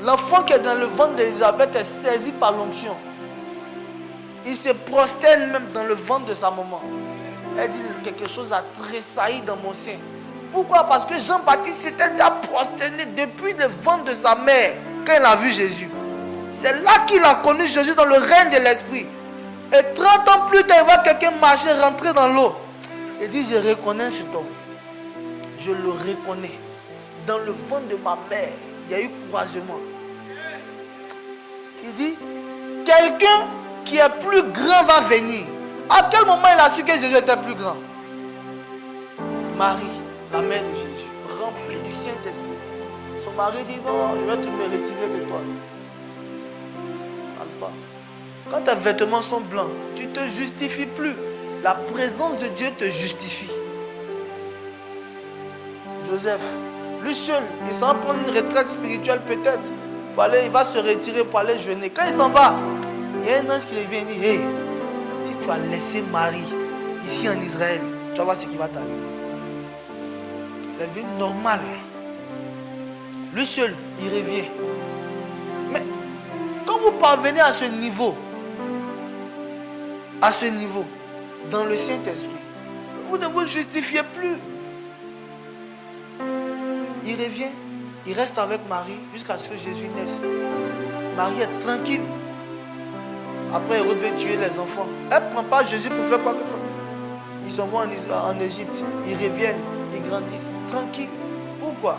l'enfant qui est dans le ventre d'Élisabeth est saisi par l'onction. Il se prosterne même dans le ventre de sa maman. Elle dit, quelque chose a tressailli dans mon sein. Pourquoi? Parce que Jean-Baptiste s'était déjà prosterné depuis le ventre de sa mère quand il a vu Jésus. C'est là qu'il a connu Jésus dans le règne de l'Esprit. Et 30 ans plus tard, il voit quelqu'un marcher, rentrer dans l'eau. Il dit, je reconnais cet homme. je le reconnais. Dans le ventre de ma mère, il y a eu couragement. Il dit, quelqu'un qui est plus grand va venir. À quel moment il a su que Jésus était plus grand? Marie, la mère de Jésus, remplie du Saint-Esprit. Son mari dit, non, je vais te me retirer de toi. Parle pas. Quand tes vêtements sont blancs, tu ne te justifies plus. La présence de Dieu te justifie. Joseph, lui seul, il s'en va prendre une retraite spirituelle peut-être. Il va se retirer pour aller jeûner. Quand il s'en va, il y a un ange qui lui vient et dit, hey, si tu as laissé Marie ici en Israël, tu vas voir ce qui va t'arriver. La vie normale. Lui seul, il revient. Mais quand vous parvenez à ce niveau, dans le Saint-Esprit, vous ne vous justifiez plus. Il revient, il reste avec Marie jusqu'à ce que Jésus naisse. Marie est tranquille. Après, Hérode veut tuer les enfants. Elle ne prend pas Jésus pour faire quoi que ce soit. Ils s'en vont en Égypte. Ils reviennent, ils grandissent tranquilles. Pourquoi?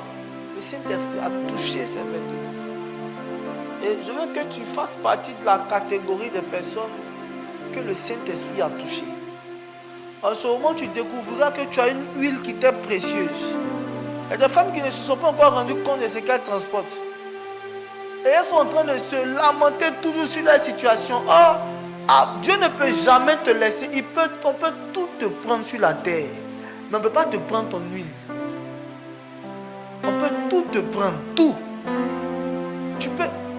Le Saint-Esprit a touché ces vêtements. Et je veux que tu fasses partie de la catégorie des personnes que le Saint-Esprit a touchées. En ce moment, tu découvriras que tu as une huile qui t'est précieuse. Il y a des femmes qui ne se sont pas encore rendues compte de ce qu'elles transportent. Et elles sont en train de se lamenter toujours sur la situation. Or, Dieu ne peut jamais te laisser. On peut tout te prendre sur la terre. Mais on ne peut pas te prendre ton huile. On peut tout te prendre, tout.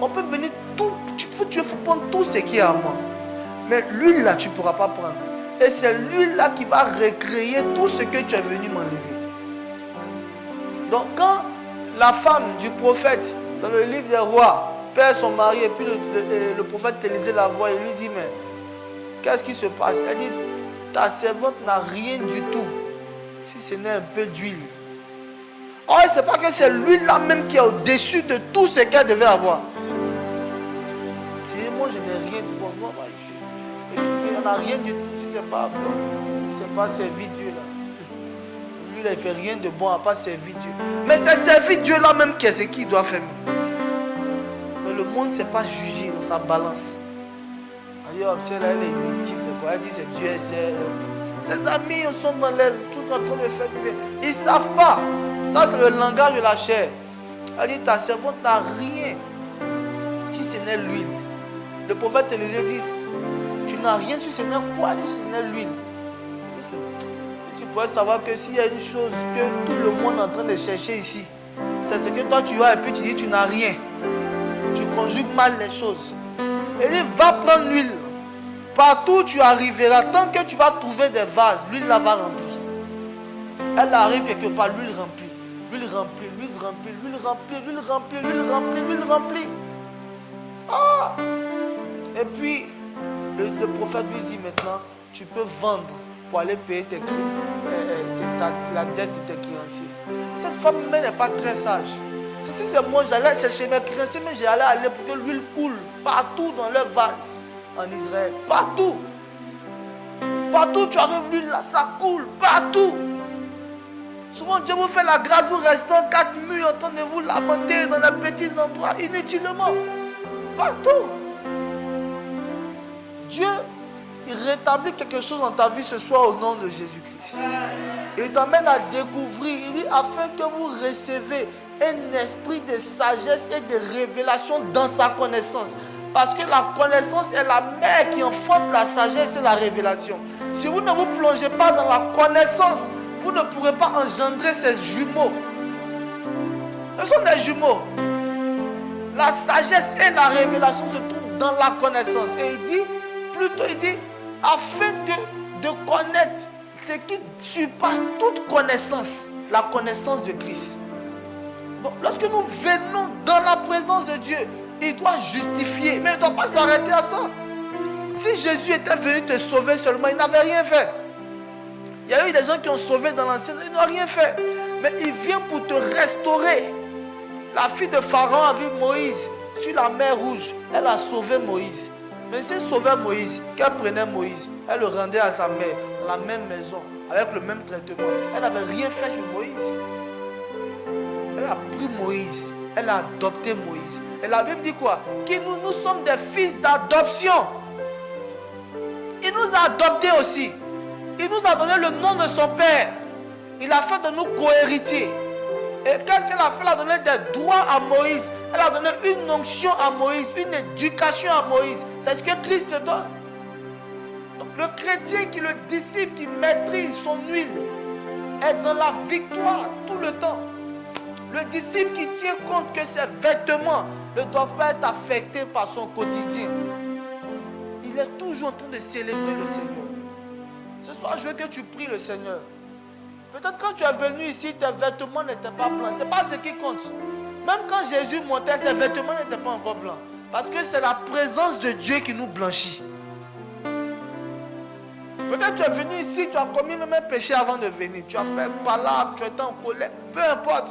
On peut venir tout. Tu faut prendre tout ce qui est à moi. Mais l'huile là, tu ne pourras pas prendre. Et c'est l'huile là qui va recréer tout ce que tu es venu m'enlever. Donc quand la femme du prophète, dans le livre des rois, perd son mari, et puis le prophète Élisée la voit et lui dit, mais qu'est-ce qui se passe? Elle dit, ta servante n'a rien du tout, si ce n'est un peu d'huile. Or, elle ne sait pas que c'est l'huile là même qui est au-dessus de tout ce qu'elle devait avoir. Moi, je n'ai rien du bon. Moi, il n'y en a rien du tout. Si ce n'est pas servi Dieu là. Lui, là, il ne fait rien de bon à part servir Dieu. Mais c'est servir Dieu là même qui est ce qu'il doit faire. Mais le monde ne s'est pas jugé dans sa balance. Ailleurs, là, elle est inutile, c'est quoi? Elle dit c'est Dieu, ses amis sont dans les tout en train de faire du bien. Ils ne savent pas. Ça, c'est le langage de la chair. Elle dit ta servante n'a rien si ce n'est l'huile. Le prophète Élisée dit, tu n'as rien si ce n'est quoi, si ce n'est l'huile. Tu pourrais savoir que s'il y a une chose que tout le monde est en train de chercher ici, c'est ce que toi tu as et puis tu dis tu n'as rien. Tu conjugues mal les choses. Et il va prendre l'huile. Partout où tu arriveras, tant que tu vas trouver des vases, l'huile là va remplir. Elle arrive quelque part, l'huile remplie. L'huile remplie, l'huile remplie, l'huile remplie, l'huile remplie, l'huile remplie, l'huile remplie. Ah! Et puis, le prophète lui dit maintenant, tu peux vendre pour aller payer la dette de tes créanciers. Cette femme même n'est pas très sage. Si c'est moi, j'allais chercher mes créanciers, mais j'allais aller pour que l'huile coule partout dans leur vase en Israël. Partout. Partout tu arrives, l'huile là, ça coule. Partout. Souvent Dieu vous fait la grâce, vous restez en 4 murs en train de vous lamenter dans les petits endroits inutilement. Partout. Dieu, il rétablit quelque chose dans ta vie ce soir au nom de Jésus-Christ. Il t'emmène à découvrir, il dit, afin que vous recevez un esprit de sagesse et de révélation dans sa connaissance. Parce que la connaissance est la mère qui enfante la sagesse et la révélation. Si vous ne vous plongez pas dans la connaissance, vous ne pourrez pas engendrer ces jumeaux. Ce sont des jumeaux. La sagesse et la révélation se trouvent dans la connaissance. Et il dit, afin de connaître ce qui surpasse toute connaissance, la connaissance de Christ. Donc, lorsque nous venons dans la présence de Dieu, il doit justifier, mais il ne doit pas s'arrêter à ça. Si Jésus était venu te sauver seulement, il n'avait rien fait. Il y a eu des gens qui ont sauvé dans l'ancien, ils n'ont rien fait. Mais il vient pour te restaurer. La fille de Pharaon a vu Moïse sur la mer Rouge. Elle a sauvé Moïse. Mais si elle sauvait Moïse, qu'elle prenait Moïse, elle le rendait à sa mère, dans la même maison, avec le même traitement. Elle n'avait rien fait sur Moïse. elle a pris Moïse. Elle a adopté Moïse. Et la Bible dit quoi? Que nous sommes des fils d'adoption. Il nous a adoptés aussi. Il nous a donné le nom de son Père. Il a fait de nous co-héritiers. Et qu'est-ce qu'elle a fait? Elle a donné des droits à Moïse. Elle a donné une onction à Moïse, une éducation à Moïse. C'est ce que Christ te donne. Donc le chrétien qui, le disciple qui maîtrise son huile est dans la victoire tout le temps. Le disciple qui tient compte que ses vêtements ne doivent pas être affectés par son quotidien. Il est toujours en train de célébrer le Seigneur. Ce soir, je veux que tu pries le Seigneur. Peut-être quand tu es venu ici, tes vêtements n'étaient pas blancs. Ce n'est pas ce qui compte. Même quand Jésus montait, ses vêtements n'étaient pas encore blancs. Parce que c'est la présence de Dieu qui nous blanchit. Peut-être tu es venu ici, tu as commis même un péché avant de venir. Tu as fait un palabre, tu étais en colère. Peu importe.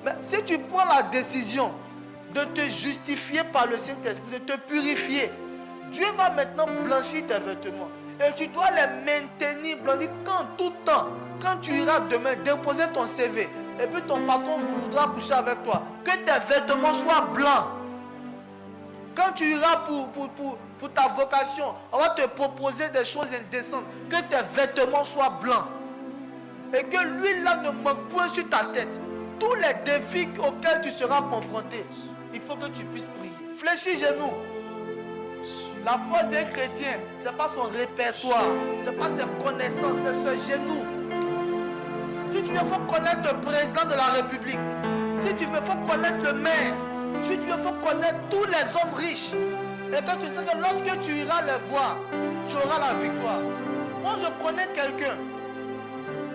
Mais si tu prends la décision de te justifier par le Saint-Esprit, de te purifier, Dieu va maintenant blanchir tes vêtements. Et tu dois les maintenir blanchis quand tout temps. Quand tu iras demain déposer ton CV, et puis ton patron voudra coucher avec toi, que tes vêtements soient blancs. Quand tu iras pour ta vocation, on va te proposer des choses indécentes, que tes vêtements soient blancs. Et que l'huile là ne manque point sur ta tête. Tous les défis auxquels tu seras confronté, il faut que tu puisses prier. Fléchis genoux. La foi d'un chrétien, ce n'est pas son répertoire, ce n'est pas ses connaissances, c'est ses genoux. Si tu veux, il faut connaître le président de la République. Si tu veux, il faut connaître le maire. Si tu veux, il faut connaître tous les hommes riches. Et quand tu sais que lorsque tu iras les voir, tu auras la victoire. Moi, je connais quelqu'un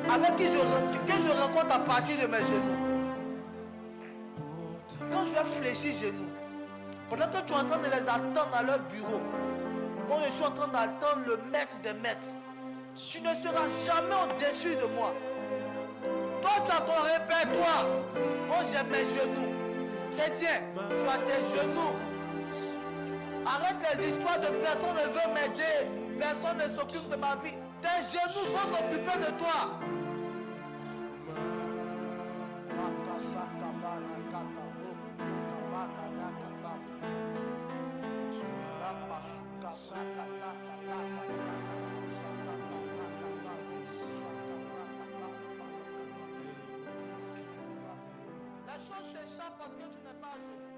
avec qui je rencontre à partir de mes genoux. Quand je vais fléchir genoux, pendant que tu es en train de les attendre à leur bureau, moi je suis en train d'attendre le maître des maîtres. Tu ne seras jamais au-dessus de moi. Toi tu as ton répertoire. Moi j'ai mes genoux. Chrétien, tu as tes genoux. Arrête les histoires de personne ne veut m'aider. Personne ne s'occupe de ma vie. Tes genoux vont s'occuper de toi. La chose t'échappe parce que tu n'es pas à genoux.